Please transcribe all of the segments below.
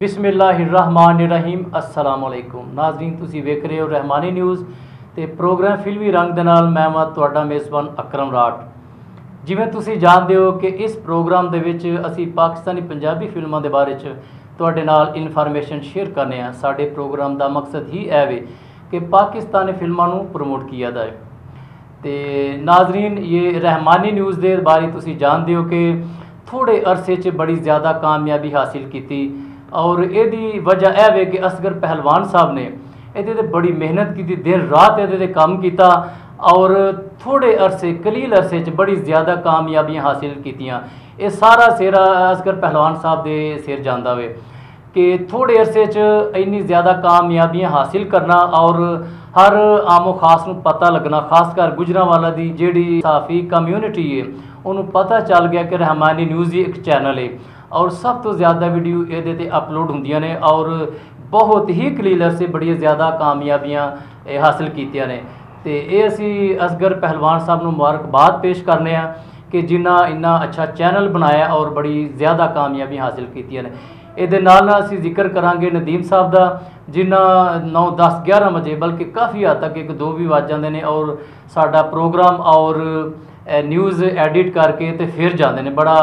बिस्मिल्लाहिर्रहमानिर्रहीम अस्सलामुअलैकुम नाज़रीन, तुसी वेख रहे हो रहमानी न्यूज़ ते प्रोग्राम फिल्मी रंग दे नाल मैं हाँ तुहाडा मेज़बान अकरम राठ। जिवें तुसी जानते हो कि इस प्रोग्राम दे विच असी पाकिस्तानी पंजाबी फिल्मां दे बारे च तुहाडे नाल इन्फॉर्मेशन शेयर करने हैं। साडे प्रोग्राम का मकसद ही है वे कि पाकिस्तानी फिल्मां नूं प्रमोट किया जाए। तो नाजरीन, ये रहमानी न्यूज़ के बारे तुसी जानते हो कि थोड़े अरसे च बड़ी ज़्यादा कामयाबी हासिल की और यदी वजह यह है कि असगर पहलवान साहब ने ये बड़ी मेहनत की, दिन रात ये काम किया और थोड़े अरसे कलील अरसे च बड़ी ज़्यादा कामयाबियाँ हासिल कीतियां। ये सारा सेरा असगर पहलवान साहब के सिर जाता वे कि थोड़े अरसे च इन्नी ज़्यादा कामयाबियाँ हासिल करना और हर आमो खास नूं पता लगना, खासकर गुजरांवाला की जिहड़ी सहाफ़ी कम्यूनिटी है उन्होंने पता चल गया कि रहमानी न्यूज़ ही एक चैनल है और सब तो ज़्यादा वीडियो ये अपलोड होंदियां ने और बहुत ही कलील अरसे बड़ी ज़्यादा कामयाबियाँ हासिल कीतियां ने। तो ये असी असगर पहलवान साहब नूं मुबारकबाद पेश करने हैं कि जिन्ना इन्ना अच्छा चैनल बनाया और बड़ी ज़्यादा कामयाबी हासिल कीतियां ने। ये नाल असी जिक्र करांगे नदीम साहब का, जिन्हें 9, 10, 11 बजे बल्कि काफ़ी हद तक 1, 2 भी वज जाते हैं और साडा प्रोग्राम और न्यूज़ एडिट करके तो फिर जाते हैं। बड़ा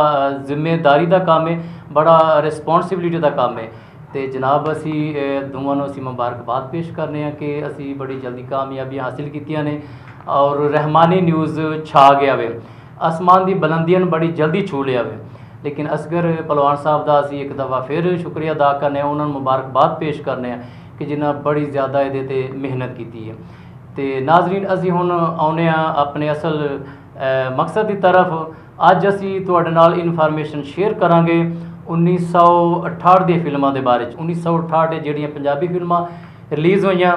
जिम्मेदारी का काम है, बड़ा रिस्पोंसिबिलिटी का काम है। तो जनाब असी दोवां नूं असी मुबारकबाद पेश करने हैं कि असी बड़ी जल्दी कामयाबी हासिल कीतियां ने और रहमानी न्यूज़ छा गया वे, आसमान की बुलंदियां बड़ी जल्दी छू लिया वे। लेकिन असगर पहलवान साहब का असी एक दफ़ा फिर शुक्रिया अदा करने, उन्होंने मुबारकबाद पेश करने हैं कि जिन्हें बड़ी ज़्यादा ये मेहनत की है। तो नाजरीन, असी हुण आउने अपने असल मकसद की तरफ। अज असी तुहाडे नाल इन्फॉर्मेशन शेयर करांगे 1968 दी फिल्मां दे बारे। 1968 जिहड़ियां पंजाबी फिल्मां रिलीज़ होईयां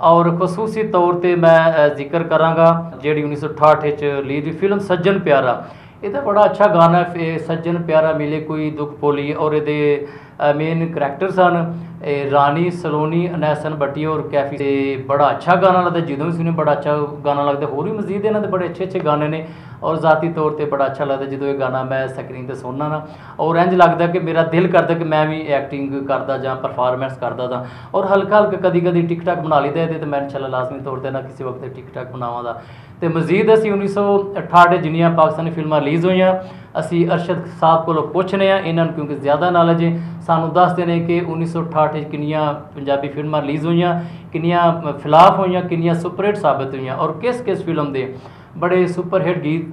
और खसूसी तौर पर मैं जिक्र करांगा जिहड़ी 1968 रिलीज़ हुई फिल्म सज्जन प्यारा। ये बड़ा अच्छा गाना है, सज्जन प्यारा मिले कोई दुख भोली, और ये मेन करैक्टर सन रानी सलोनी, अनैसन भट्टी और कैफी। ते बड़ा अच्छा गाना लगता, जो भी सुने बड़ा अच्छा गाना लगता। होर भी मजीद इन्होंने बड़े अच्छे अच्छे गाने ने और ज़ाती तौर पर बड़ा अच्छा लगता जो ये गाना मैं स्क्रीन पर सुनना ना, और इंज लगता कि मेरा दिल करता कि मैं भी एक्टिंग करता जां, परफॉर्मेंस करता था। और हल्का हल्का कदी कदी टिकटाक बना लीता है, तो मैं इंशाल्लाह लाजमी तौर पर ना किसी वक्त टिकटाक बनावा। तो मजीद असी 1968 जिन्नियां पाकिस्तानी फिल्मां रिलीज़ हुई असी अरशद साहब को पुछने इन्होंने क्योंकि ज़्यादा नॉलेज है, सानू दसते हैं कि 1968 किनियां पंजाबी फिल्मां रिलीज़ हुई, किनियां फ्लाप हुई, किनियां सुपरहिट साबित हुई और किस किस फिल्म के बड़े सुपरहिट गीत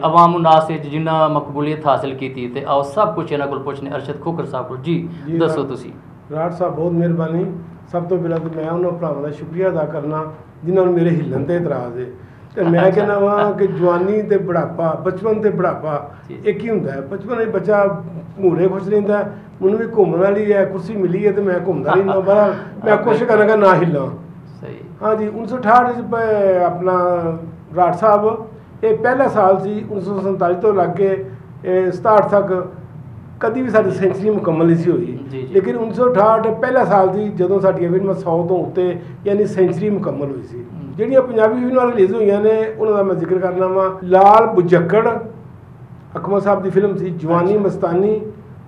अवाम उन्नास जिन्ना मकबूलियत हासिल की। तो आओ सब कुछ इन्हों को पुछने अरशद खोखर साहब को। जी दसो तुसी। राठ साहब बहुत मेहरबानी। सब तो पहला तो मैं उन्होंने भरावां का शुक्रिया अदा करना जिन्होंने मेरे हिलन से इतराज़ है। तो मैं कहना वा कि जवानी तो बुढ़ापा, बचपन तो बुढ़ापा एक ही होंगे है। बचपन में बच्चा घूरे खुश रहा है, मैनू भी घूमने वाली है कुर्सी मिली है तो मैं घूमता रहना, बाहर मैं कोशिश कराँगा ना हिला। हाँ जी, 1968 अपना राठ साहब ये पहला साल सी 1947 तो लग के 67 तक कभी भी साड़ी सेंचुरी मुकम्मल नहीं सी हुई। लेकिन 1968 पहला साल थी जो साड़ियाँ फिल्मां 100 तो उत्ते यानी सेंचुरी मुकम्मल हुई सी। जिहड़ियां पंजाबी फिल्मां रिलीज़ हुई ने उन्होंने मैं जिक्र करना वा लाल बुजक्कड़ अकमल साहब की फिल्म सी, जवानी मस्तानी,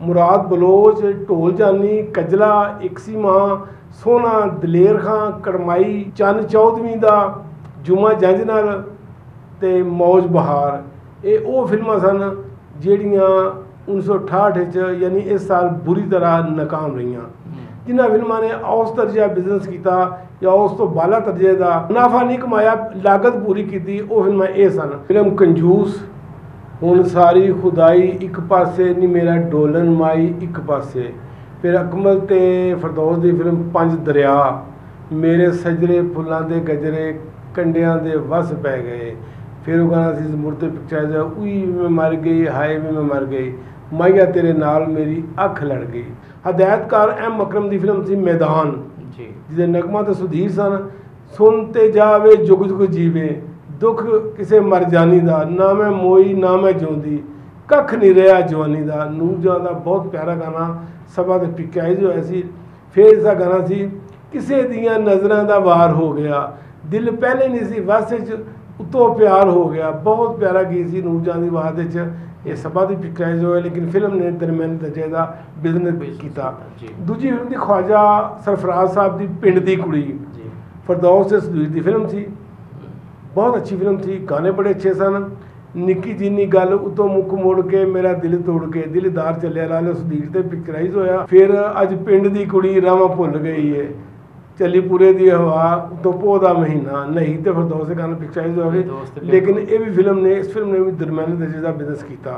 मुराद बलोच, ढोल जानी, कजला, इकसी मां, सोना, दलेर खां, कड़माई, चंद चौधवी दा, जुमा जंज नाल ते मौज बहार। ये वो फिल्मां सन जिहड़ियां 1968 यानी इस साल बुरी तरह नाकाम रही, जिन्होंने फिल्मों ने औस दर्जे बिजनेस किया या उस तो बाला दर्जे का मुनाफा नहीं कमाया, लागत पूरी की। वो फिल्मां ये सन फिल्म कंजूस, हुण सारी खुदाई एक पासे नी मेरा डोलन माई एक पासे, फिर अकमल ते फरदौस की फिल्म पंज दरिया, मेरे सजरे फुलों के गजरे कंडियां दे वस पै गए, फिर वो गाना सी मुड़ते पिक्चर उई मैं मर गई, हाय भी मैं मर गई, माइया तेरे नाल मेरी अख लड़ गई। हदायतकार एम अकरम की फिल्म सी मैदान, जिसे नगमा तो सुधीर सन, सुनते जावे जुग जुग जीवे, दुख किसे मर जानी दा, ना मैं मोई ना मैं जिउंदी, कख नहीं रहा जवानी दा। नूरजहां दा बहुत प्यारा गाना सभा ते पिकाइज होया सी। फिर इसका गाना सी किसे दियां नज़रां दा वार हो गया, दिल पहले नहीं सी वस उत्तों प्यार हो गया। बहुत प्यारा गीत सी नूरजहां दी आवाज़ ये सबा की पिक्चराइज होया, लेकिन फिल्म ने दरम्याने दर्जे का बिजनेस किया। दूजी फिल्म थी ख्वाजा सरफराज साहब की पिंड दी कुड़ी, फरदौस सदूर की फिल्म थी, बहुत अच्छी फिल्म थी, गाने बड़े अच्छे सन। निक्की जिन्नी गल उतों मुख मोड़ के मेरा दिल तोड़ के दिलदार चलिया लाल सुधीर से पिक्चराइज होया। फिर अज पिंड की कुड़ी रावां भुल गई है, चली पूरे दी हवा तो पोह दा महीना नहीं, तो फरदौस के गाना पिक्चराइज हो। लेकिन ये भी फिल्म ने, इस फिल्म ने भी दरम्याने दर्जे का बिजनेस किया।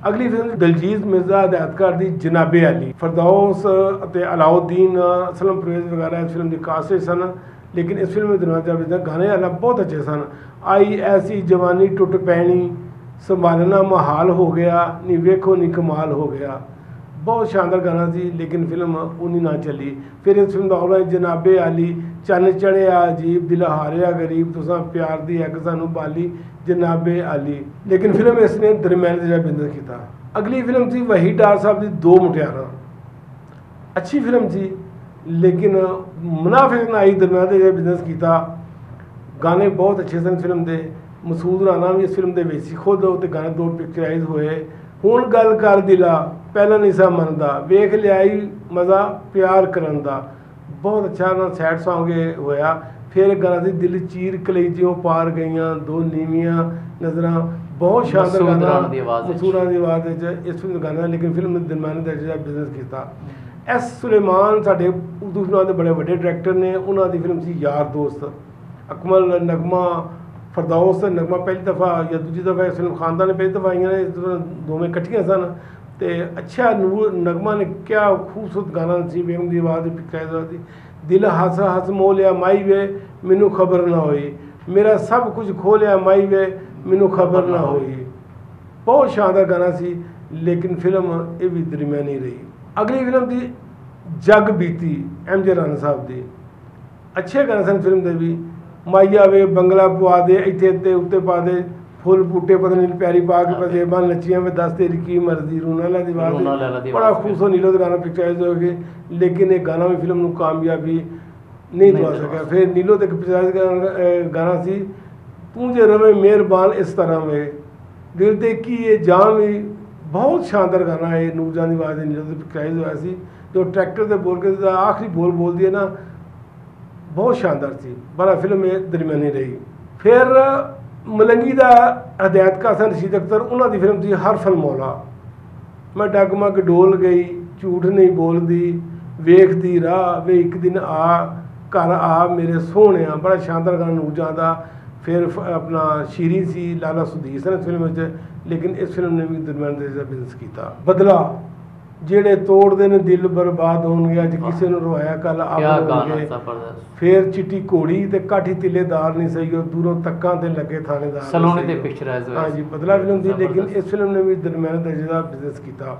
अगली फिल्म दलजीत मिर्जा हदायतकार की जनाबे अली, फरदौस अलाउद्दीन असलम परवेज वगैरह इस फिल्म की कास्ट सन, लेकिन इस फिल्म में दरम्याने गाने वाला बहुत अच्छे सन। आई ऐसी जवानी टुट पैनी, संभालना महाल हो गया, नी वेखो नी कमाल हो गया, बहुत शानदार गाना सी, लेकिन फिल्म उन्नी ना चली। फिर इस फिल्म का और जनाबे आली, चन्न चढ़िया अजीब, दिल हारिया गरीब, तुसां प्यार दी अग सानू बाली, जनाबे आली, लेकिन फिल्म इसने दरम्याने दर्जा बिजनेस किया। अगली फिल्म थी वही डार साहब की दो मुटियारां, अच्छी फिल्म थी, लेकिन मुनाफिक ने आई दरम्याने दर्जा बिजनेस किया। गाने बहुत अच्छे सन फिल्म के, मसूद राणा भी इस फिल्म के विच खुद तो गाने दो पिक्चराइज होए। हुण गल कर दिला पहला नहीं सा मनदा, वेख लियाई मज़ा प्यार करन दा, बहुत अच्छा ना सैड सॉन्ग होया। फिर गाना सी दिल चीर कलेजियों पार गईयां दो नीवियां नज़रां, बहुत शानदार गाना मसूद राणा की आवाज़ इस फिल्म गाना, लेकिन फिल्म ने दरम्याने दर्जे का बिजनेस किया। एस सुलेमान साडे उर्दू फिल्मां के बड़े वड्डे डायरैक्टर ने, उन्हां दी फिल्म सी यार दोस्त, अकमल नगमा फरदौस नगमा पहली दफ़ा या दूजी दफ़ा इस फिल्म खानदान ने पहली दफ़ा आई ने, दोवें कट्ठियां सन। तो अच्छा नूर नगमा ने क्या खूबसूरत गाना सी, बेगम की आवाज़ पिक्चराइज हुआ थी। दिल हस हस मोह लिया माई वे मैनू खबर ना होई, मेरा सब कुछ खो लिया माई वे मैनू खबर ना होई, बहुत शानदार गाना सी, लेकिन फिल्म ये भी दरम्यानी रही। अगली फिल्म थी जग बीती MJ राणा साहब की, अच्छे गाने सन फिल्म के भी। माइया वे बंगला पवा दे इत्थे ते उत्ते पा दे, फुल बूटे पता नहीं प्यारी पा के पजेबां नचियां में दस तेरी की मर्जी, रूना ला दी आवाज़, बड़ा खूबसूरत नीलो का गाना पिक्चराइज हो गए, लेकिन एक गाना भी फिल्म को कामयाबी नहीं दवा सका। फिर नीलो तक पिक्चराइज गाना सी तू जे रवे मेहरबान इस तरह में, दिल ते की ये जाम ही, बहुत शानदार गाना है। नूरजान की आवाज़ नीलो तक पिक्चराइज हुआ सी, जो ट्रैक्टर से बोल के आखिरी बोल बोल दिए ना, बहुत शानदार थी, बड़ा फिल्म में दरम्यानी रही। फिर मलंगी का हदायतकार सन रशीद अख्तर, उन्होंने फिल्म थी हर फल मौला, मैं डगमग डोल गई, झूठ नहीं बोलती, वेखदी राह वे एक दिन आ घर आ मेरे सोहने, बड़ा शानदार गाना नूरजां दा। फिर अपना शीरी सी लाला सुधीर सन इस फिल्म में, लेकिन इस फिल्म ने भी दरम्याने दर्जे का बिजनेस किया। बदला जेड़े तोड़ते ने दिल बर्बाद होणगे, अज किसी ने रोया कल आप। फिर चिट्टी घोड़ी ते काठी तिलेदार नहीं सही, और दूरों तक्कां ते लगे थानेदार सलोनी ते पिक्चराइज हाँ जी, बदला फिल्म थी, लेकिन इस फिल्म ने भी दरम्याने दर्जे का बिजनेस किया।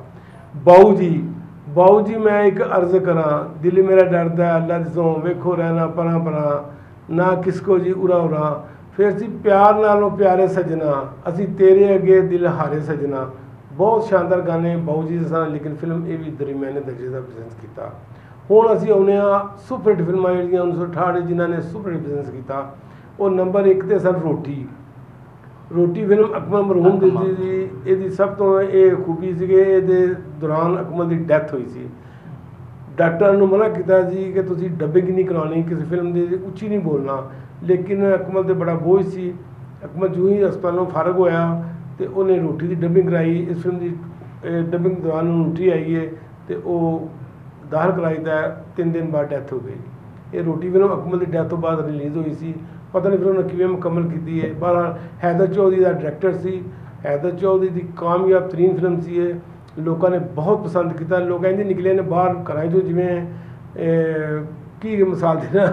बाऊ जी मैं एक अर्ज करा, दिल मेरा डरदा अल्लाह दिसों, वेखो रहना परा परा ना किसको जी उरा उरा। फिर सी प्यार नालों प्यारे सजना, असी तेरे अगे दिल हारे सजना, बहुत शानदार गाने बाऊ जी के सन, लेकिन फिल्म ये भी दरम्याने दर्जे का बिजनेस किया। हुण असीं आउने सुपरहिट फिल्मां जिहड़ियां 1968 जिन्हां ने सुपरहिट बिजनेस किया, वो नंबर 1 ते सन रोटी फिल्म अकमल मरहूम दी ਇਹਦੀ सब तो ये खूबी सी कि ਇਹਦੇ दौरान अकमल की डैथ हुई सी। डॉक्टर ने मना किया जी कि तुसीं डबिंग नहीं करानी, किसी फिल्म की उच्ची नहीं बोलना, लेकिन अकमल तो बड़ा बोझ सी। अकमल जूं ही हस्पतालों फारग होया तो उन्हें रोटी की डबिंग कराई। इस फिल्म की डबिंग दौरान रोटी आई है तो वो दाखिल कराई था, 3 दिन बाद डैथ हो गई। ये रोटी फिल्म अकमल की डैथ तो बाद रिलीज़ हुई सी, पता नहीं फिर उन्हें किवें मुकम्मल की है। बहरहाल हैदर चौधरी का डायरैक्टर सी, हैदर चौधरी की कामयाब तरीन फिल्म सी है, लोगों ने बहुत पसंद किया। लोग इंज निकले ने बाहर घरां चों जिवें की मिसाल देना।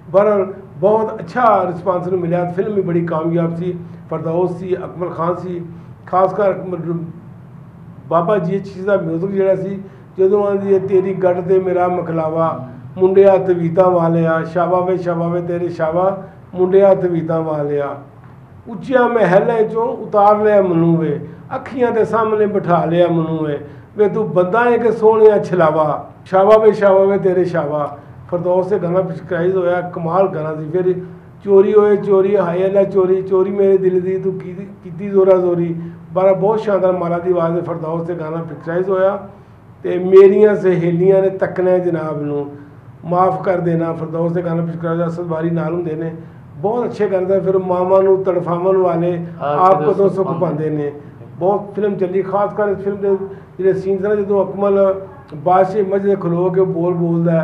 बहरहाल बहुत अच्छा रिस्पांस मिला, फिल्म भी बड़ी कामयाब सी। फरदौस सी, अकमल खान सी, खासकर बाबा जी चीज़ का म्यूजिक जोड़ा सी, जदों आंदी तेरी गढ़ ते मेरा मखलावा, मुंडिया तवीतां वालिया, शाबा वे तेरे शाबा मुंडिया तवीतां वालिया, उच्चिया महलों चों उतार लिया मनु वे, अखियां के सामने बिठा लिया मनु वे तू बंदा है कि सोहणिया छलावा, शाबा वे तेरे शाबा। फरदौस से गाना पिक्चराइज होया, कमाल गाना सी। फिर चोरी होए चोरी हाय अल्लाह चोरी, चोरी मेरे दिल दी तू कीती जोरा जोरी, बारा बहुत शानदार माला दी आवाज़ फरदौस से गाना पिक्चराइज होया। तो मेरियां सहेलियां ने तकना जनाब नूं माफ़ कर देना फरदौस से गाना पिक्चराइज असद बारी नाल हुंदे ने, बहुत अच्छे गाने दा। फिर मामा नूं तड़फावन वाले आप कदों सुख पांदे ने, बहुत फिल्म चली। खासकर इस फिल्म के जिहड़े सीन्स ने जदों अकमल बादशाह मस्जिद खलो के बोल बोलदा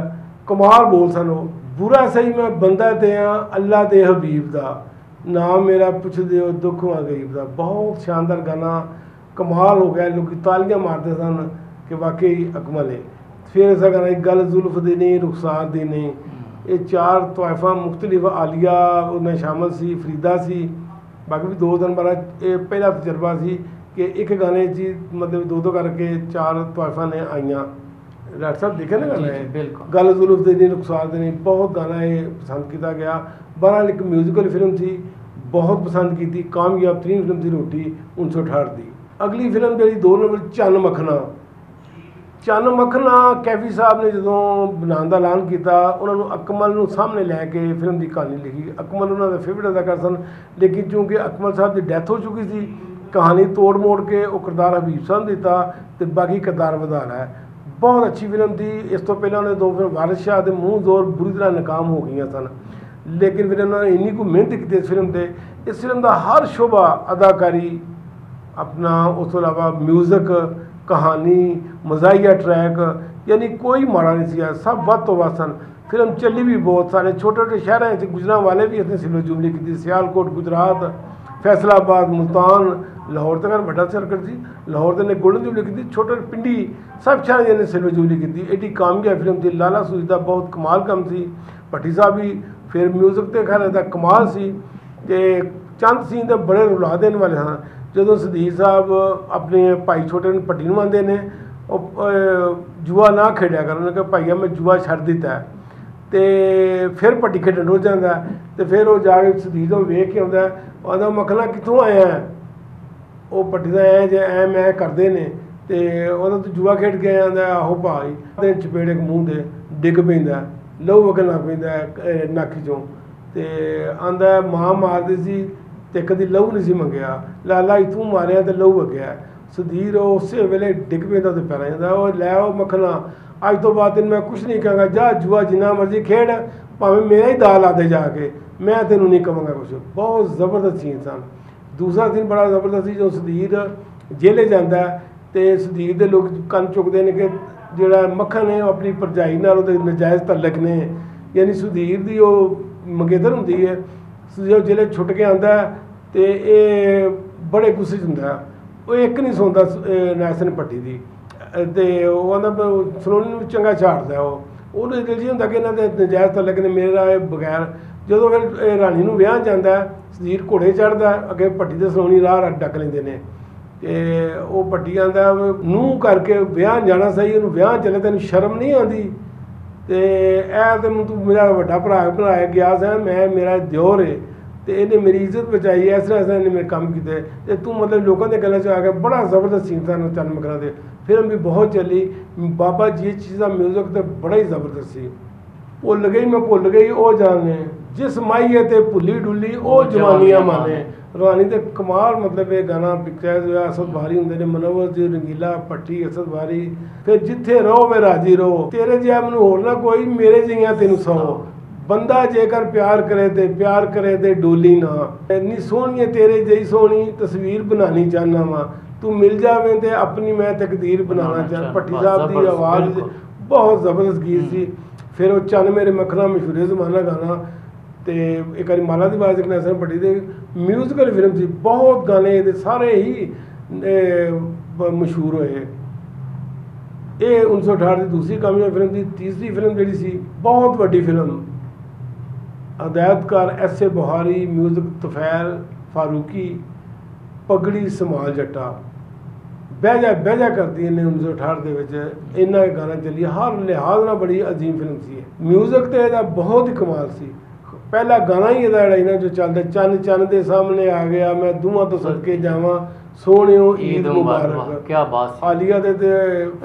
कमाल बोल सन। वो बुरा सही मैं बंदा ते हाँ अल्लाह दे हबीब दा, नाम मेरा पुछदे हो दुख हुआ गरीब दा। बहुत शानदार गाना, कमाल हो गया, लोग तालियां मारते सन कि वाकई अकमल है। फिर ऐसा गाना एक गल जुल्फ दी नहीं रुखसार दी नहीं, ये 4 तोहफा मुख्तलिफ आलिया उन्हें शामिल सी, फरीदा सी, बाकी भी 2 दिन बारा ये पहला तजर्बा सी कि एक गाने ची मतलब 2 करके 4 तोहफा ने आईयां। डॉक्टर साहब देखे ना गाना है गल जुल्फ दी नहीं रुखसार दी नहीं, बहुत गाना ये पसंद किया गया। बहरहाल एक म्यूजिकल फिल्म थी, बहुत पसंद की थी, कामयाब तरीन फिल्म थी रोटी 1968 की। अगली फिल्म जी 2 नंबर चन्न मखना। चन्न मखना कैफी साहब ने जो बनाने का ऐलान किया, उन्होंने अकमल नूं सामने लैके फिल्म की कहानी लिखी। अकमल उन्होंने फेवरेट अदाकार सन, लेकिन चूँकि अकमल साहब की डैथ हो चुकी थी, कहानी तोड़ मोड़ के वो किरदार हबीब साहब दिता तो बाकी किरदार वधा है। बहुत अच्छी फिल्म थी। इस तो पहले उन्होंने 2 फिल्म वारिस शाह के मूँह जोर बुरी तरह नाकाम हो गई सन, लेकिन फिर उन्होंने इन्नी को मेहनत की इस फिल्म से। इस फिल्म का हर शोभा अदाकारी अपना, उस तो अलावा म्यूजिक, कहानी, मज़ाहिया ट्रैक, यानी कोई माड़ा नहीं सी, सब वध तो वध सन। फिल्म चली भी बहुत सारे छोटे छोटे शहरों से गुजरने वाले भी इसने सिलो जुबली की, सियालकोट गुजरात, फैसलाबाद, मुल्तान, लाहौर तक बड़ा सर्कट सी, लाहौर ने गोल्डन जुबली की, छोटे पिंडी सब शहर ने सिल्वर जुबली की। एडी कामयाब फिल्म थी। लाला सूजी बहुत कमाल कम सी, भट्टी साहब भी फिर म्यूजिक तो खैर का कमाल सी, ते चंद सीन तो बड़े रुला देने वाले हाँ। जो सदीक साहब अपने भाई छोटे भट्टी नूं आंदे ने जुआ ना खेडिया कर, उन्होंने कहा भाईया मैं जुआ छड़ दिता है, तो फिर भट्टी खेडन रुझ जाता है। तो फिर वो जाके सदीक वेख के आता, आंदा मखना कितों आया है, वो भट्टी का ऐ जे ऐ मैं करते हैं, तो तू जुआ खेड के आंदा आहो भाई, दिन चपेड़े मूँह से डिग पैंदा, लहू वगन लग पैंदा नाकी चों, तो आंदा मां मारदी सी ते कदी लहू नहीं सी मंगया, लाला इतों मारिया तो लहू वगया। सदीर उस वेले डिग पैंदा तो पैर जाता, वो लै आओ मखना अज तो बाद दिन मैं कुछ नहीं कहूँगा, जा जुआ जिन्ना मर्जी खेड, भावें मेरा ही दाल आते जाके, मैं तेनों नहीं कहांगा कुछ। बहुत ज़बरदस्त सीन सन। दूसरा सीन बड़ा ज़बरदस्त सी, जो सदीर जेले जाता है तो सदीर के लोग कन चुकते हैं कि जोड़ा मक्खन है अपनी भरजाई नाल नजायज़ तलक ने, यानी सुधीर की वो मंगेतर होंगी है। जो जिले छुट के आता है तो ये बड़े गुस्से होंगे, वो एक नहीं सुनता नैसन भट्टी की, तो आंदा सलोनी चंगा झाड़ता है, वो दिल जी होंगे कि इन्होंने नजायज़ तलक ने मेरा बगैर। जो फिर रानी नूं विआह जाता है, सदीर घोड़े चढ़ता है, अगे भट्टी तो सलोनी राह डक लेंदे ने, तो वो भट्टी आंदा नूह करके विआह जाना सही, उन्होंने विआह चले तेन शर्म नहीं आती, तो ऐ तो तू मेरा वड्डा भरा बनाया गया है, मैं मेरा दिओर है, तो इन्हें मेरी इज्जत बचाई, इस तरह से इन्हें मेरे काम किए, तो तू मतलब लोगों के गलों आ गया। बड़ा ज़बरदस्त सीन था चन्न मखना दे। फिल्म भी बहुत चली, बाबा जी चीज़ का म्यूजिक तो बड़ा ही ज़बरदस्त सी। भुल गई मैं भुल गई वो जाने, जिस माईए ते भुली डुली वो जवानियां माने। रानी तो कमाल, मतलब ये गाना पिक्चराइज होया। असद बारी होंगे ने, मनोवर जी, रंगीला, भट्टी, असद बारी। फिर जिथे रहो वे राजी रहो, तेरे जिहा मैनूं होर ना कोई, मेरे जिहियां तेनूं सौ, बंदा जेकर प्यार करे ते डोली ना, इन्नी सोहनी तेरे जही सोहनी तस्वीर बनानी चाहना वा, तू मिल जावे ते अपनी मैं तकदीर बनाना चाह। भट्टी साहब की आवाज़ बहुत ज़बरदस्त गीत सी। फिर वो चन्न मेरे मखना मशहूर जमाना गाना, तो एक बार माला दी आवाज़ नैसन भट्टी दे म्यूजिकल फिल्म थी। बहुत गाने ये सारे ही मशहूर होए। ये 1968 की दूसरी कामयाब फिल्म थी। तीसरी फिल्म जी सी बहुत वड्डी फिल्म, हदायतकार एस ए बुहारी, म्यूजिक तुफैल फारूकी, पगड़ी समाल जट्टा। बहजा करती इन्हें 1968 के इन्ना गाना चली, हर लिहाज ना बड़ी अजीम फिल्म सी। म्यूजिक तो यह बहुत ही कमाल सी। पहला गाना ही यह जो चलता, चन्न चन्न दे सामने आ गया, मैं दूहां तो सदके जावां, सोहणियो ईद मुबारक। क्या बात, आलिया दे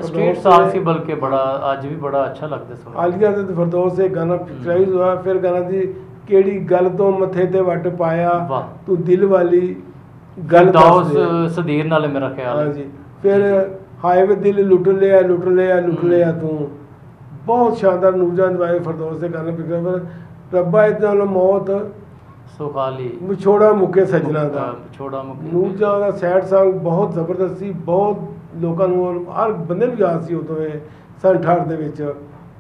स्ट्रीट सॉन्ग सी, बल्कि बड़ा आज भी बड़ा अच्छा लगता सुन। आलिया दे फरदौस से गाना पिक्चराइज हुआ। फिर गाना दी केड़ी गल तो मथे ते वट पाया, तू दिल वाली, गल दाऊस दसदे सदीर नाल मेरा ख्याल हाँ है। जी। फिर हाय वे दिल लुट लिया लुट लिया लुट लिया तू, बहुत शानदार नूरजहां दवाई फरदौस से गाना पिक्चर पर रब्बा इतना मौत सुखाली विछोड़ा मुके सजना दा। छोड़ा मुके ਨੂਰਜਹਾਂ ਦਾ ਸੈਡ Song ਬਹੁਤ ਜ਼ਬਰਦਸਤ ਸੀ, ਬਹੁਤ ਲੋਕਾਂ ਨੂੰ ਹਰ ਬੰਦੇ ਨੂੰ ਯਾਦ ਸੀ ਉਦੋਂ ਇਹ ਸੰਨ 68 ਦੇ ਵਿੱਚ,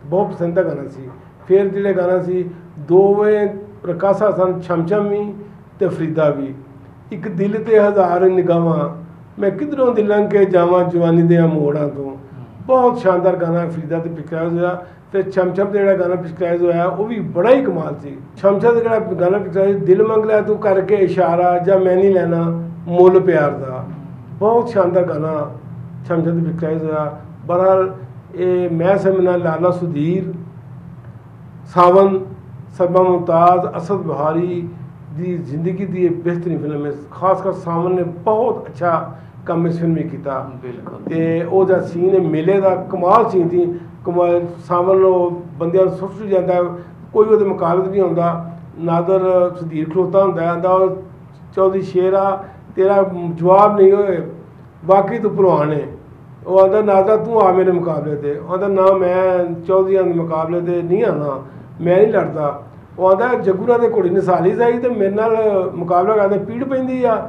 ਬਹੁਤ ਪਸੰਦ ਦਾ ਗਾਣਾ ਸੀ। ਫਿਰ ਜਿਹੜੇ ਗਾਣਾ ਸੀ ਦੋਵੇਂ ਰਕਾਸਾ ਸਨ, ਛਮਛਮੀ ਤੇ ਫਰੀਦਾ ਵੀ, ਇੱਕ ਦਿਲ ਤੇ ਹਜ਼ਾਰ ਨਿਗਾਹਾਂ, ਮੈਂ ਕਿਧਰੋਂ ਦੀ ਲੰਘ ਕੇ ਜਾਵਾਂ ਜਵਾਨੀ ਦੇ ਮੋੜਾਂ ਤੋਂ, ਬਹੁਤ ਸ਼ਾਨਦਾਰ ਗਾਣਾ ਫਰੀਦਾ ਤੇ ਪਿਕਚਰਾਈਜ਼ ਹੋਇਆ। ਤੇ ਛਮਛਮ ਤੇ ਜਿਹੜਾ ਗਾਣਾ ਪਿਕਚਰਾਈਜ਼ ਹੋਇਆ ਉਹ ਵੀ ਬੜਾ ਹੀ ਕਮਾਲ ਸੀ। ਛਮਛਮ ਦਾ ਜਿਹੜਾ ਗਾਣਾ ਪਿਕਚਰਾਈਜ਼ ਦਿਲ ਮੰਗ ਲਿਆ ਤੂੰ ਕਰਕੇ ਇਸ਼ਾਰਾ ਜਾਂ ਮੈਂ ਨਹੀਂ ਲੈਣਾ ਮੁੱਲ ਪਿਆਰ ਦਾ, ਬਹੁਤ ਸ਼ਾਨਦਾਰ ਗਾਣਾ ਛਮਛਮ ਤੇ ਪਿਕਚਰਾਈਜ਼ ਹੋਇਆ। ਬਹਰਹਾਲ ਇਹ ਮੈਂ ਸਮਝਣਾ ਲਾਲਾ ਸੁਧੀਰ, ਸਾਵਨ, ਸਲਮਾ ਮੁਮਤਾਜ਼, ਅਸਦ ਬਹਾਰੀ ਦੀ ਜ਼ਿੰਦਗੀ ਦੀ ਇਹ ਬਿਹਤਰੀਨ ਫਿਲਮ ਹੈ। ਖਾਸ ਕਰ ਸਾਵਨ ਨੇ ਬਹੁਤ ਅੱਛਾ ਕੰਮ ਇਸ ਫਿਲਮ ਵਿੱਚ ਕੀਤਾ। ਬਿਲਕੁਲ। ਤੇ ਉਹ ਜਿਹੜਾ ਸੀਨ ਹੈ ਮੇਲੇ ਦਾ, ਕਮਾਲ ਸੀਨ ਸੀ। ਕਮਾਲ ਸਾਵਨ ਉਹ ਬੰਦਿਆਂ ਨੂੰ ਸੁੱਟ ਜਾਂਦਾ, ਕੋਈ ਉਹਦੇ ਮੁਕਾਬਲੇ ਨਹੀਂ ਆਉਂਦਾ। ਨਾਦਰ ਸੁਧੀਰ ਖਲੋਤਾ ਹੁੰਦਾ, ਆਂਦਾ ਚੌਧਰੀ ਸ਼ੇਰਾ ਤੇਰਾ ਜਵਾਬ ਨਹੀਂ ਹੋਏ, ਬਾਕੀ ਤੂੰ ਭਲਵਾਨ ਹੈ। ਉਹ ਆਂਦਾ ਨਾਦਰਾ ਤੂੰ ਆ ਮੇਰੇ ਮੁਕਾਬਲੇ ਤੇ, ਆਂਦਾ ਨਾ ਮੈਂ ਚੌਧਰੀਆਂ ਦੇ ਮੁਕਾਬਲੇ ਤੇ ਨਹੀਂ ਆਉਣਾ, ਮੈਂ ਨਹੀਂ ਲੜਦਾ। ਉਹ ਆਂਦਾ ਜੱਗੂਰਾਂ ਦੇ ਘੋੜੀ ਨਸਾਲੀ ਜਾਈ ਤੇ ਮੇਰੇ ਨਾਲ ਮੁਕਾਬਲਾ ਕਰਦੇ ਪੀੜ ਪੈਂਦੀ ਆ,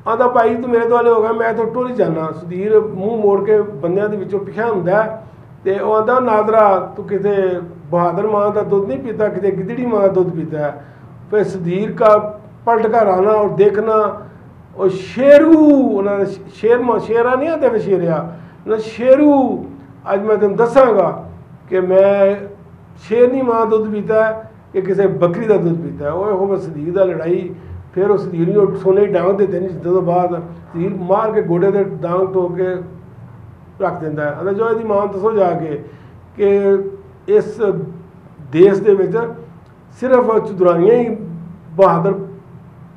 ਆਂਦਾ ਭਾਈ ਤੂੰ ਮੇਰੇ ਦੁਆਲੇ ਹੋ ਗਿਆ, ਮੈਂ ਤਾਂ ਟੁਰ ਹੀ ਜਾਣਾ। ਸੁਧੀਰ ਮੂੰਹ ਮੋੜ ਕੇ ਬੰਦਿਆਂ ਦੇ ਵਿੱਚੋਂ ਪਿੱਛਾ ਹੁੰਦਾ ਤੇ ਉਹ ਆਂਦਾ ਨਾਦਰਾ ਤੂੰ ਕਿਤੇ ਬਹਾਦਰ ਮਾਂ ਦਾ ਦੁੱਧ ਨਹੀਂ ਪੀਤਾ, ਕਿਤੇ ਗਿੱਦੜੀ ਮਾਂ ਦਾ ਦੁੱਧ पीता है। फिर सुधीर का पलट कर आना और देखना, और शेरू उन्होंने शेरा नहीं आते फिर शेरिया ना शेरू, अज मैं तुम दसांगा कि मैं शेरनी मां दुध पीता है कि किसी बकरी का दुध पीता है। वो बस सुधीर का लड़ाई, फिर उस सुधीर को सोने की डांग देते नहीं, जितों तो बाद सुधीर मार के गोडे से डांग धो के रख देता है। जो यदि मां दसो जाके कि इस देश के विच सिर्फ चतुरानियां ही बहादुर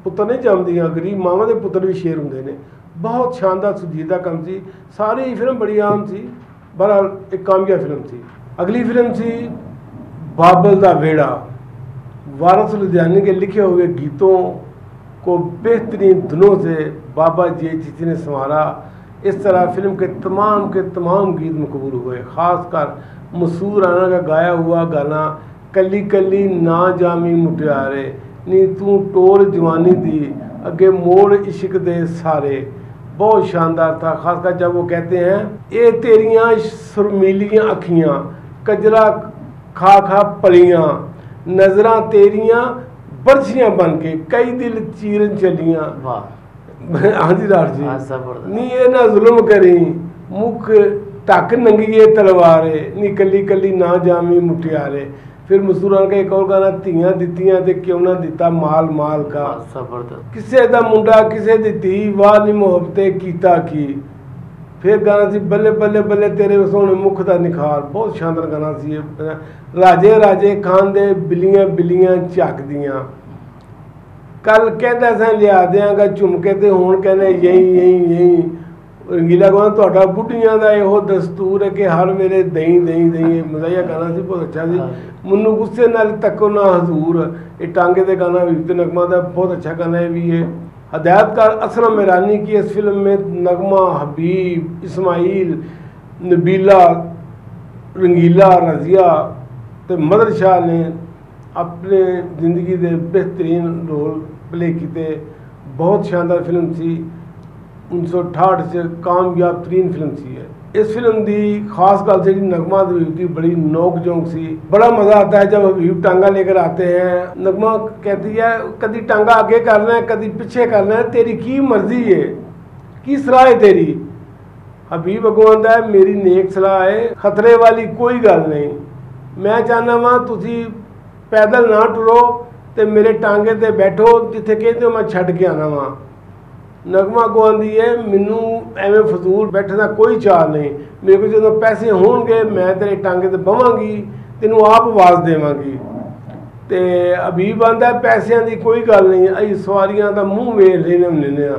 पुत्र नहीं जमदियां, गरीब मावां के पुत्र भी शेर होंगे ने। बहुत शानदार सुधीर का काम सी। सारी फिल्म बड़ी आम सी, बहरहाल एक कामयाब फिल्म थी। अगली फिल्म थी बाबल का वेड़ा। वारिस लुधियानी के लिखे हुए गीतों को बेहतरीन धुनों से बाबा जी ने संवारा। इस तरह फिल्म के तमाम गीत मकबूल हुए। ख़ासकर मसूद राना का गाया हुआ गाना कली कली ना जामी मुटियारे नी तू टोर जवानी दी अगे मोड़ इश्क दे सारे, बहुत शानदार था। खासकर जब वो कहते हैं ए तेरियां सुरमीलियां अखियां कजरा खा खा पलियां, नजरां तेरियां बरछियां बन के कई दिल चीरन चलियां। हाँ जी राज जी, नी ये ना जुल्म करी मुख ढक नंगिए तलवारे नी कली कली ना जामी मुटियारे। फिर मसूरान का एक और गाना धीयां दित्तियां ते क्यों ना दिता माल माल का, किसे दा मुंडा किसे दी धी वाह नी मोहब्बते कीता की। फिर गाना सी बल्ले बल्ले बल्ले तेरे सोने मुख दा निखार, बहुत शानदार गाना सी। राजे राजे खान दे बिलियां बिलियां झकदियां, कल कहता सा लिया देंगा झुमके ते हुण कहने यही यही यही। रंगीला गाना ਤੁਹਾਡਾ ਬੁੱਢੀਆਂ ਦਾ ਇਹੋ ਦਸਤੂਰ ਹੈ ਕਿ ਹਰ ਵੇਲੇ ਦਹੀਂ ਦਹੀਂ ਦਹੀਂ। ਮਜ਼ਾਇਆ ਗਾਣਾ ਸੀ, ਬਹੁਤ ਅੱਛਾ ਸੀ। ਮੈਨੂੰ ਗੁੱਸੇ ਨਾਲ ਤੱਕੋ ਨਾ ਹਜ਼ੂਰ, ਇਹ टांगे ਦੇ गाना भी तो नगमा का बहुत अच्छा गाना है भी है। हदायतकार असलम ईरानी की इस फिल्म में नगमा, हबीब इस्माइल, नबीला, रंगीला, रजिया तो मदर शाह ने अपने जिंदगी के बेहतरीन रोल प्ले किए। बहुत शानदार फिल्म थी, 1968 से कामयाब तरीन फिल्म सी है। इस फिल्म की खास गल जी नगमा हबीब की बड़ी नोक झोंक सी। बड़ा मज़ा आता है जब हबीब टांगा लेकर आते हैं। नगमा कहती है कभी टांगा आगे करना है कभी पीछे करना है, तेरी की मर्जी है, की सलाह है तेरी। हबीब अगों आंदा है मेरी नेक सलाह है, खतरे वाली कोई गल नहीं। मैं चाहना वा तुसी पैदल ना टुरो तो मेरे टांगे ते बैठो, जिथे कहते हो मैं छड़ के आना वा। नगमा को आंदी है मैनू एवं फजूल बैठने का कोई चाह नहीं, मेरे को जो पैसे होंगे मैं तेरे टांगे ते बवांगी, तेनू आप आवाज़ देवांगी। तो हबीब आंदा पैसों की कोई गल नहीं, अं सवारियां का मूँह वेख लेने होने।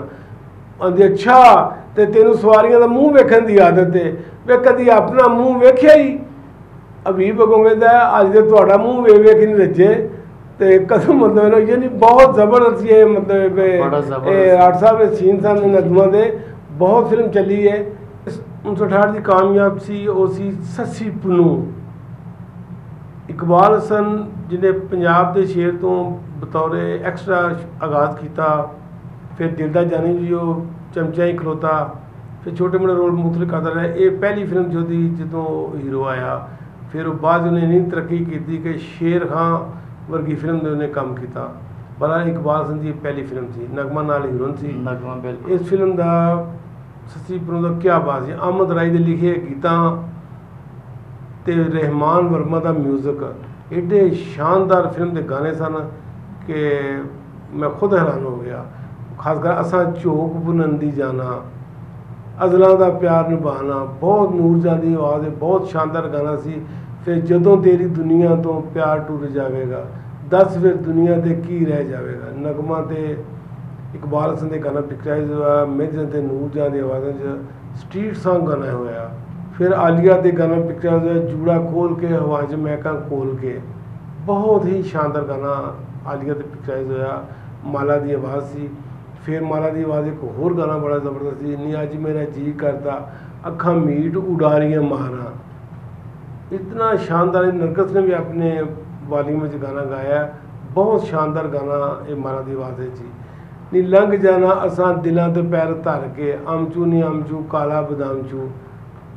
आंदी अच्छा तो तेनू सवारियां का मूँह वेखण की आदत है, वे कभी अपना मूँह वेख्या ही। हबीब अगों कहता है अज तो तुहाडा मूँह वेख वेख नहीं रजे, ਤੇ ਕਦੋਂ ਮਤਲਬ ਨਾ ਯਾਨੀ ਬਹੁਤ ਜ਼ਬਰਦਸਤ ਇਹ ਮਤਲਬ ਬੜਾ ਜ਼ਬਰਦਸਤ। ਇਹ 8 ਸਾਹਿਬ ਦੇ ਸੀਨ ਸਨ ਨਜ਼ਮਾਂ ਦੇ ਬਹੁਤ ਫਿਲਮ ਚੱਲੀ ਹੈ 1968 ਦੀ ਕਾਮਯਾਬ ਸੀ ਉਹ ਸੀ ਸੱਸੀ ਪੁੰਨੂ ਇਕਬਾਲ ਹਸਨ ਜਿਹਨੇ ਪੰਜਾਬ ਦੇ ਸ਼ੇਰ ਤੋਂ ਬਤੌਰੇ ਐਕਸਟਰਾ ਆਗਾਜ਼ ਕੀਤਾ ਫਿਰ ਦਿਲ ਦਾ ਜਾਨੀ ਜੀ ਉਹ ਚਮਚਾ ਹੀ ਖਲੋਤਾ ਫਿਰ ਛੋਟੇ ਮੋਟੇ ਰੋਲ ਮੁਖਤਲਿਫ ਕਰਦਾ ਰਿਹਾ ਇਹ ਪਹਿਲੀ ਫਿਲਮ ਜਿਹਦੀ ਜਦੋਂ ਹੀਰੋ ਆਇਆ ਫਿਰ ਉਹ ਬਾਅਦ ਉਹਨੇ ਇੰਨੀ ਤਰੱਕੀ ਕੀਤੀ ਕਿ ਸ਼ੇਰ ਖਾਂ ਵਰਗੀ ਫਿਲਮ ਦੇ ਉਹਨੇ ਕੰਮ ਕੀਤਾ ਬੜਾ ਇਕਬਾਲ ਹਸਨ ਦੀ ਪਹਿਲੀ ਫਿਲਮ ਸੀ ਨਗਮਾ ਨਾਲ ਹੀਰੋਇਨ ਸੀ ਨਗਮਾ ਬਿਲਕੁਲ ਇਸ ਫਿਲਮ ਦਾ ਸੱਸੀ ਪੁੰਨੂ ਦਾ ਕੀ ਬਾਤ ਸੀ ਅਹਿਮਦ ਰਾਈ ਦੇ ਲਿਖੇ ਗੀਤਾਂ ਤੇ ਰਹਿਮਾਨ ਵਰਮਾ ਦਾ ਮਿਊਜ਼ਿਕ ਏਡੇ ਸ਼ਾਨਦਾਰ ਫਿਲਮ ਦੇ ਗਾਣੇ ਸਨ ਕਿ ਮੈਂ ਖੁਦ ਹੈਰਾਨ ਹੋ ਗਿਆ ਖਾਸ ਕਰ ਅਸਾਂ ਝੋਕ ਬੁਲੰਦੀ ਜਾਣਾ ਅਜ਼ਲਾਂ ਦਾ ਪਿਆਰ ਨਿਭਾਉਣਾ ਬਹੁਤ ਨੂਰਜਹਾਂ ਦੀ ਆਵਾਜ਼ ਹੈ ਬਹੁਤ ਸ਼ਾਨਦਾਰ ਗਾਣਾ ਸੀ ਫਿਰ ਜਦੋਂ ਤੇਰੀ ਦੁਨੀਆ ਤੋਂ ਪਿਆਰ ਟੁੱਟ ਜਾਵੇਗਾ ਦੱਸ ਫਿਰ ਦੁਨੀਆ ਤੇ ਕੀ ਰਹਿ ਜਾਵੇਗਾ ਨਗਮਾ ਤੇ ਇਕਬਾਲ ਹਸਨ ਦੇ ਗਾਣਾ ਪਿਕਚਰਾਈਜ਼ ਹੋਇਆ ਮੇਜਰ ਤੇ ਨੂਰਜਹਾਂ ਦੀ ਆਵਾਜ਼ਾਂ 'ਚ ਸਟਰੀਟ ਸੌਂਗ ਗਾਣਾ ਹੋਇਆ ਫਿਰ ਆਲੀਆ ਦੇ ਗਾਣਾ ਪਿਕਚਰਾਈਜ਼ ਹੋਇਆ ਜੂੜਾ ਖੋਲ ਕੇ ਹਵਾ 'ਚ ਮਹਿਕਾਂ ਖੋਲ ਕੇ ਬਹੁਤ ਹੀ ਸ਼ਾਨਦਾਰ ਗਾਣਾ ਆਲੀਆ ਤੇ ਪਿਕਚਰਾਈਜ਼ ਹੋਇਆ ਮਾਲਾ ਦੀ ਆਵਾਜ਼ ਸੀ ਫਿਰ ਮਾਲਾ ਦੀ ਆਵਾਜ਼ ਇੱਕ ਹੋਰ ਗਾਣਾ ਬੜਾ ਜ਼ਬਰਦਸਤ ਸੀ ਨੀ ਅੱਜ ਮੇਰਾ ਜੀ ਕਰਦਾ ਅੱਖਾਂ ਮੀਟ ਉਡਾਰੀਆਂ ਮਾਰਾਂ इतना शानदार नरगस ने भी अपने वॉल्यूम में गाना गाया बहुत शानदार गाना ये माला दी आवाज़ है जी नी लंघ जाना असां दिलों ते पैर धर के आमचू नी आमचू काला बदाम चू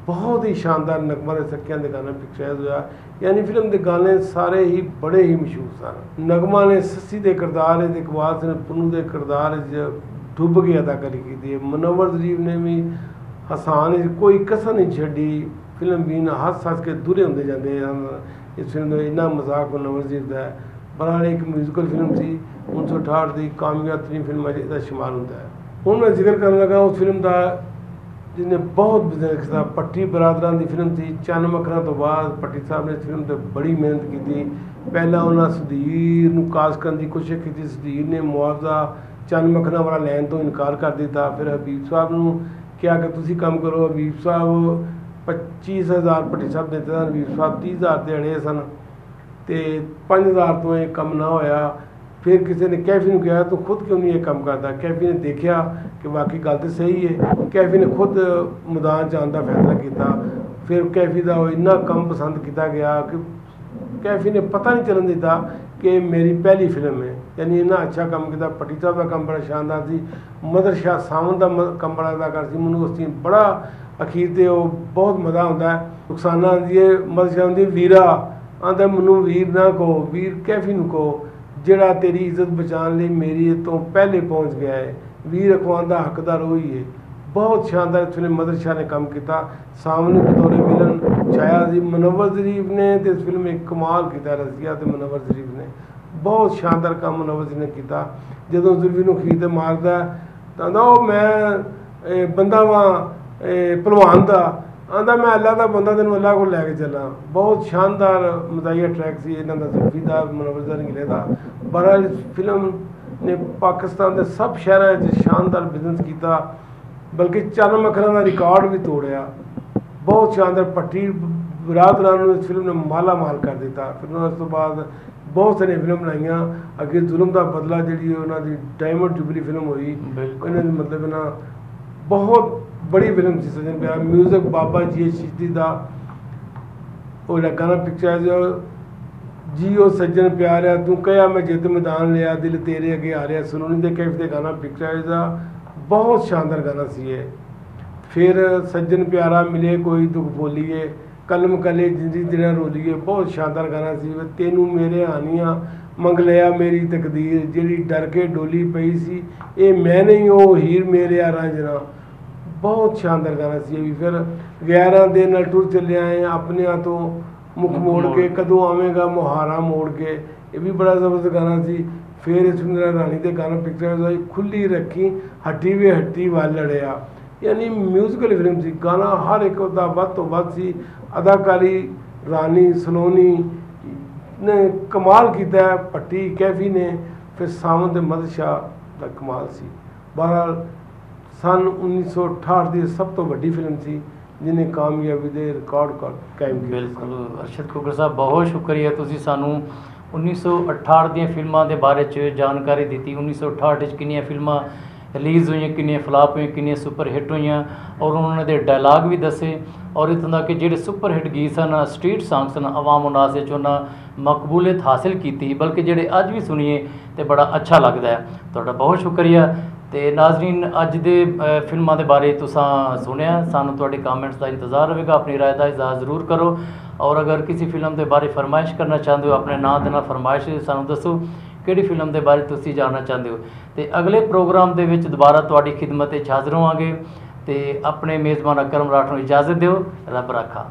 बहुत ही शानदार नगमा दे सकियां दे गाना पिक्चराइज होया यानी फिल्म के गाने सारे ही बड़े ही मशहूर सन नगमा ने सस्सी के किरदार इकबाल ने पुन्नू के किरदार डुब के अदाकारी की मुनव्वर ज़रीफ ने भी हसान कोई कसर नहीं छड़ी फिल्म भी ना हस हस के दूरे होंगे जाते हैं इस फिल्म में इन्ना मजाक मुनव्वर ज़रीफ का है बड़ा एक म्यूजिकल फिल्म थी 1968 की कामयाब तरीन फिल्म इसका शुमार होता है हूँ मैं जिक्र करने लगा उस फिल्म का जिन्हें बहुत बिजनेस किया पट्टी बरादरां की फिल्म थी चंद मखरां तो बाद पट्टी साहब ने इस फिल्म पर बड़ी मेहनत की थी पहला उन्होंने सुधीर नूं कास्ट करने की कोशिश की थी सुधीर ने मुआवजा चंद मखरां वाला लैन तो इनकार कर दिता फिर हबीब साहब नूं कहा कि तुसीं काम करो हबीब साहब 25,000 पट्टी साहब देते सन हबीब साहब 30,000 ते अड़े सन तो 5,000 तो ये कम ना होया फिर किसी ने कैफी ने कहा तो खुद क्यों नहीं ये काम करता कैफी ने देखा कि वाकई गल तो सही है कैफी ने खुद मैदान जाने का फैसला किया फिर कैफी का इन्ना कम पसंद किया गया कि कैफी ने पता नहीं चलन दिता कि मेरी पहली फिल्म है यानी इन्ना अच्छा काम किया पट्टी साहब का काम बड़ा शानदार सी मदर शाह सावंत का काम बड़ा अदाकार सी मैनूं उस दिन बड़ा अखीर ते बहुत मज़ा आता है रुखसाना आंदी है मदर शाह आंदी वीरा आंदा मैनूं वीर ना कहो वीर कैफी नूं कहो जिहड़ा तेरी इज्जत बचाने लिए मेरी तो पहले पहुँच गया है वीर अखवान का हकदार वही है बहुत शानदार इस फिल्म मदर शाह ने काम किया सामने बतौर विलन छाया जी मुनव्वर ज़रीफ ने तो इस फिल्म में कमाल किया रसिया तो मुनव्वर ज़रीफ ने बहुत शानदार काम मुनव्वर ज़रीफ ने किया जो जुल्फी नूं खीर ते मारदा तो आंदा मैं बंदा वां भलवान का आंदा मैं अल्लाह का बंदा तेन अल्लाह को लैके चला बहुत शानदार मज़ाहिया ट्रैक से इन्हों का जुल्फी का मुनव्वर ज़रीफ का बहरहाल इस फिल्म ने पाकिस्तान के सब शहरों शानदार बिजनेस किया बल्कि चंद मखरां का रिकॉर्ड भी तोड़िया बहुत शानदार पट्टी बरादरां नूं इस फिल्म ने माला माल कर दिता फिर उस तो बाद बहुत सारी फिल्म बनाइया अगे जुल्म का बदला जी उन्होंने डायमंड जुबली फिल्म हुई इन्होंने मतलब ना बहुत बड़ी फिल्म थी सजन प्यार म्यूजिक बाबा जी चिश्ती का वो गाना पिक्चराइज जी ओ सज्जन प्यार तू कहा मैं जित मैदान लिया दिल तेरे अगे आ रहा सलोनी दे कैफ दे गाना पिक्चराइज का बहुत शानदार गाना सी है फिर सज्जन प्यारा मिले कोई दुख बोलीए कलम कले जिंदी दिना रोलीए बहुत शानदार गाना सी तेनू मेरे आनिया मंग लिया मेरी तकदीर जिहड़ी डर के डोली पई सी ये मैं नहीं वो हीर मेरे आ रांझना बहुत शानदार गाना सी भी फिर 11 दिन टुर चले आए अपने तो मुख मोड़ के कदों आवेगा मुहारा मोड़ के ये भी बड़ा जबरदस्त गाना सी फिर इस रानी के गाना पिक्चर खुली रखी हट्टी वे हट्टी वाल लड़िया यानी म्यूजिकल फिल्म सी गाना हर एक दा वध तो वध सी अदाकारी रानी सलोनी ने कमाल किया पट्टी कैफी ने फिर सावंत मदर शाह का कमाल सी बहरहाल सन 1968 की सब तो वड्डी फिल्म सी जिन्हें कामयाबी के रिकॉर्ड कायम किया बिल्कुल अरशद खोखर साहब बहुत शुक्रिया तुसी सानू 1968 ਦੀਆਂ ਫਿਲਮਾਂ ਦੇ ਬਾਰੇ 'ਚ ਜਾਣਕਾਰੀ ਦਿੱਤੀ। 1968 'ਚ ਕਿੰਨੀਆਂ ਫਿਲਮਾਂ ਰਿਲੀਜ਼ ਹੋਈਆਂ, ਕਿੰਨੀਆਂ ਫਲਾਪ ਹੋਈਆਂ, ਕਿੰਨੀਆਂ ਸੁਪਰ ਹਿੱਟ ਹੋਈਆਂ, ਔਰ ਉਹਨਾਂ ਦੇ ਡਾਇਲਾਗ ਵੀ ਦੱਸੇ। ਔਰ ਇੱਥੋਂ ਤੱਕ ਕਿ ਜਿਹੜੇ ਸੁਪਰ ਹਿੱਟ ਗੀਤ ਸਨ, ਸਟਰੀਟ ਸੌਂਗ ਸਨ, ਆਵਾਮ ਉਨਾਸ ਵਿੱਚ ਉਹਨਾਂ ਮਕਬੂਲੀਅਤ ਹਾਸਿਲ ਕੀਤੀ, ਬਲਕਿ ਜਿਹੜੇ ਅੱਜ ਵੀ ਸੁਣੀਏ ਤੇ ਬੜਾ ਅੱਛਾ ਲੱਗਦਾ ਹੈ। ਤੁਹਾਡਾ ਬਹੁਤ ਸ਼ੁਕਰੀਆ। ਤੇ ਨਾਜ਼ਰੀਨ, ਅੱਜ ਦੇ ਫਿਲਮਾਂ ਦੇ ਬਾਰੇ ਤੁਸੀਂ ਸੁਣਿਆ, ਸਾਨੂੰ ਤੁਹਾਡੇ ਕਮੈਂਟਸ ਦਾ ਇੰਤਜ਼ਾਰ ਰਹੇਗਾ। ਆਪਣੀ ਰਾਏ ਦਾ ਇਜ਼ਹਾਰ ਜ਼ਰੂਰ ਕਰੋ, ਔਰ ਅਗਰ ਕਿਸੇ ਫਿਲਮ ਦੇ ਬਾਰੇ ਫਰਮਾਇਸ਼ ਕਰਨਾ ਚਾਹੁੰਦੇ ਹੋ, ਆਪਣੇ ਨਾਂ ਦੇ ਨਾਲ ਫਰਮਾਇਸ਼ ਸਾਨੂੰ ਦੱਸੋ ਕਿਹੜੀ ਫਿਲਮ ਦੇ ਬਾਰੇ ਤੁਸੀਂ ਜਾਣਨਾ ਚਾਹੁੰਦੇ ਹੋ। ਤੇ ਅਗਲੇ ਪ੍ਰੋਗਰਾਮ ਦੇ ਵਿੱਚ ਦੁਬਾਰਾ ਤੁਹਾਡੀ ਖਿਦਮਤ ਵਿੱਚ ਹਾਜ਼ਰ ਹੋਵਾਂਗੇ। ਤੇ ਆਪਣੇ ਮੇਜ਼ਬਾਨ ਅਕਰਮ ਰਾਠ ਨੂੰ ਇਜਾਜ਼ਤ ਦਿਓ। ਰੱਬ ਰਾਖਾ।